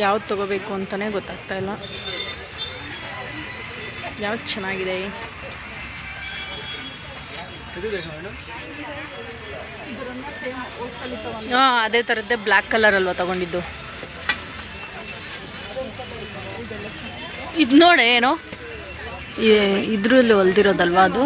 ಯಾವ್ದು ತೊಗೋಬೇಕು ಅಂತಲೇ ಗೊತ್ತಾಗ್ತಾ ಇಲ್ಲ. ಯಾವ್ದು ಚೆನ್ನಾಗಿದೆ? ಹಾಂ, ಅದೇ ಥರದ್ದೇ ಬ್ಲ್ಯಾಕ್ ಕಲರ್ ಅಲ್ವಾ ತೊಗೊಂಡಿದ್ದು. ಇದು ನೋಡಿ, ಏನೋ ಇದ್ರಲ್ಲಿ ಹೊಲ್ದಿರೋದಲ್ವಾ ಅದು.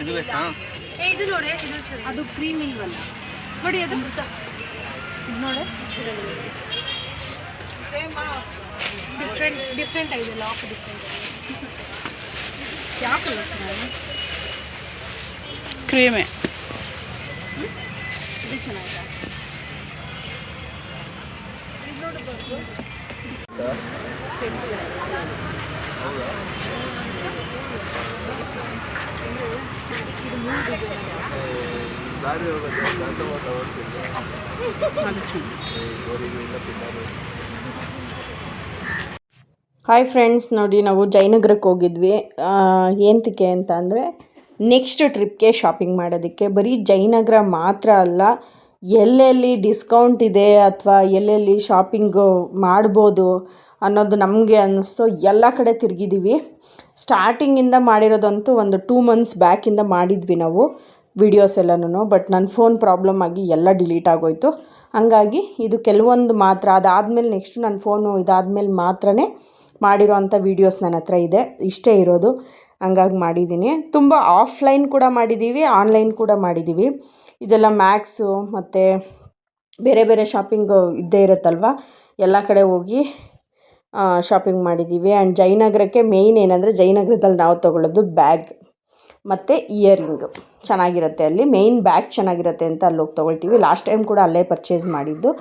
ಇದು ಬೇಕಾ? ಇದು ನೋಡಿ, ಅದು ಕ್ರೀಮ್ ಇಲ್ವಲ್ಲ ನೋಡಿ, ಅದು ನೋಡಿ ಡಿಫ್ರೆಂಟ್ ಆಗಿದೆ. Lock different. ಯಾವ ಕಲರ್ ಚೆನ್ನಾಗಿ? ಕ್ರೀಮೇ. ಇದು ಚೆನ್ನಾಗಿದೆ. ಹಾಯ್ ಫ್ರೆಂಡ್ಸ್, ನೋಡಿ ನಾವು ಜಯನಗರಕ್ಕೆ ಹೋಗಿದ್ವಿ. ಏನಕ್ಕೆ ಅಂತ ಅಂದರೆ ನೆಕ್ಸ್ಟ್ ಟ್ರಿಪ್ಗೆ ಶಾಪಿಂಗ್ ಮಾಡೋದಕ್ಕೆ. ಬರೀ ಜಯನಗರ ಮಾತ್ರ ಅಲ್ಲ, ಎಲ್ಲೆಲ್ಲಿ ಡಿಸ್ಕೌಂಟ್ ಇದೆ ಅಥವಾ ಎಲ್ಲೆಲ್ಲಿ ಶಾಪಿಂಗು ಮಾಡ್ಬೋದು ಅನ್ನೋದು ನಮಗೆ ಅನ್ನಿಸ್ತು. ಎಲ್ಲ ಕಡೆ ತಿರುಗಿದ್ದೀವಿ. ಸ್ಟಾರ್ಟಿಂಗಿಂದ ಮಾಡಿರೋದಂತೂ ಒಂದು 2 months ಬ್ಯಾಕಿಂದ ಮಾಡಿದ್ವಿ ನಾವು ವಿಡಿಯೋಸ್ ಎಲ್ಲನೂ. ಬಟ್ ನನ್ನ ಫೋನ್ ಪ್ರಾಬ್ಲಮ್ ಆಗಿ ಎಲ್ಲ ಡಿಲೀಟ್ ಆಗೋಯ್ತು. ಹಾಗಾಗಿ ಇದು ಕೆಲವೊಂದು ಮಾತ್ರ, ಅದಾದಮೇಲೆ ನೆಕ್ಸ್ಟ್ ನನ್ನ ಫೋನು ಇದಾದಮೇಲೆ ಮಾತ್ರನೇ ಮಾಡಿರೋ ಅಂಥ ವೀಡಿಯೋಸ್ ನನ್ನ ಹತ್ರ ಇದೆ. ಇಷ್ಟೇ ಇರೋದು. ಹಂಗಾಗಿ ಮಾಡಿದ್ದೀನಿ. ತುಂಬ ಆಫ್ಲೈನ್ ಕೂಡ ಮಾಡಿದ್ದೀವಿ, ಆನ್ಲೈನ್ ಕೂಡ ಮಾಡಿದ್ದೀವಿ. ಇದೆಲ್ಲ ಮ್ಯಾಕ್ಸು ಮತ್ತು ಬೇರೆ ಬೇರೆ ಶಾಪಿಂಗು ಇದ್ದೇ ಇರುತ್ತಲ್ವ, ಎಲ್ಲ ಕಡೆ ಹೋಗಿ ಶಾಪಿಂಗ್ ಮಾಡಿದ್ದೀವಿ. ಆ್ಯಂಡ್ ಜಯನಗರಕ್ಕೆ ಮೇಯ್ನ್ ಏನಂದರೆ, ಜಯನಗರದಲ್ಲಿ ನಾವು ತೊಗೊಳ್ಳೋದು ಬ್ಯಾಗ್ ಮತ್ತು ಇಯರಿಂಗ್ ಚೆನ್ನಾಗಿರುತ್ತೆ. ಅಲ್ಲಿ ಮೇಯ್ನ್ ಬ್ಯಾಗ್ ಚೆನ್ನಾಗಿರುತ್ತೆ ಅಂತ ಅಲ್ಲಿ ಹೋಗಿ ತೊಗೊಳ್ತೀವಿ. ಲಾಸ್ಟ್ ಟೈಮ್ ಕೂಡ ಅಲ್ಲೇ ಪರ್ಚೇಸ್ ಮಾಡಿದ್ದು,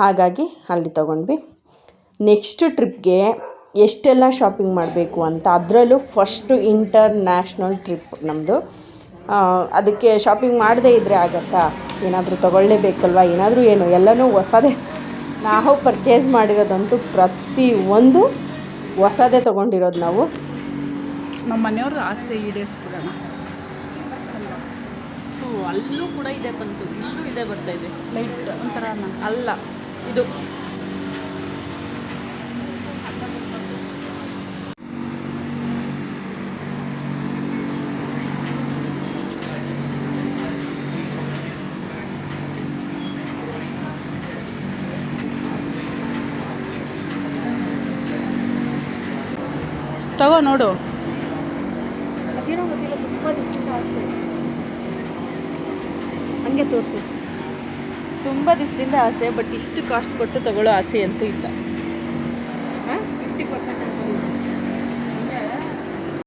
ಹಾಗಾಗಿ ಅಲ್ಲಿ ತೊಗೊಂಡ್ವಿ. ನೆಕ್ಸ್ಟ್ ಟ್ರಿಪ್ಗೆ ಎಷ್ಟೆಲ್ಲ ಶಾಪಿಂಗ್ ಮಾಡಬೇಕು ಅಂತ, ಅದರಲ್ಲೂ ಫಸ್ಟು ಇಂಟರ್ನ್ಯಾಷ್ನಲ್ ಟ್ರಿಪ್ ನಮ್ಮದು. ಅದಕ್ಕೆ ಶಾಪಿಂಗ್ ಮಾಡದೇ ಇದ್ದರೆ ಆಗತ್ತಾ? ಏನಾದರೂ ತೊಗೊಳ್ಳೇಬೇಕಲ್ವ, ಏನಾದರೂ ಏನು ಎಲ್ಲನೂ ಹೊಸದೇ. ನಾವು ಪರ್ಚೇಸ್ ಮಾಡಿರೋದಂತೂ ಪ್ರತಿಯೊಂದು ಹೊಸದೇ ತೊಗೊಂಡಿರೋದು ನಾವು. ನಮ್ಮ ಮನೆಯವ್ರ ಆಸೆ ಈಡೇರಿಸ್ಬಿಡೋಣ. ಅಲ್ಲೂ ಕೂಡ ಇದೆ ಬಂತು, ಇಲ್ಲೂ ಇದೆ ಬರ್ತಾ ಇದೆ. ಲೈಟ್ ಒಂಥರ ಅಲ್ಲ, ಇದು ತಗೋ ನೋಡು. ಅದೇನೋ ಗೊತ್ತಿಲ್ಲ, ತುಂಬ ದಿವಸದಿಂದ ಆಸೆ. ಹಂಗೆ ತೋರಿಸು. ತುಂಬ ದಿವಸದಿಂದ ಆಸೆ, ಬಟ್ ಇಷ್ಟು ಕಾಸ್ಟ್ ಕೊಟ್ಟು ತಗೊಳ್ಳೋ ಆಸೆ ಅಂತೂ ಇಲ್ಲ.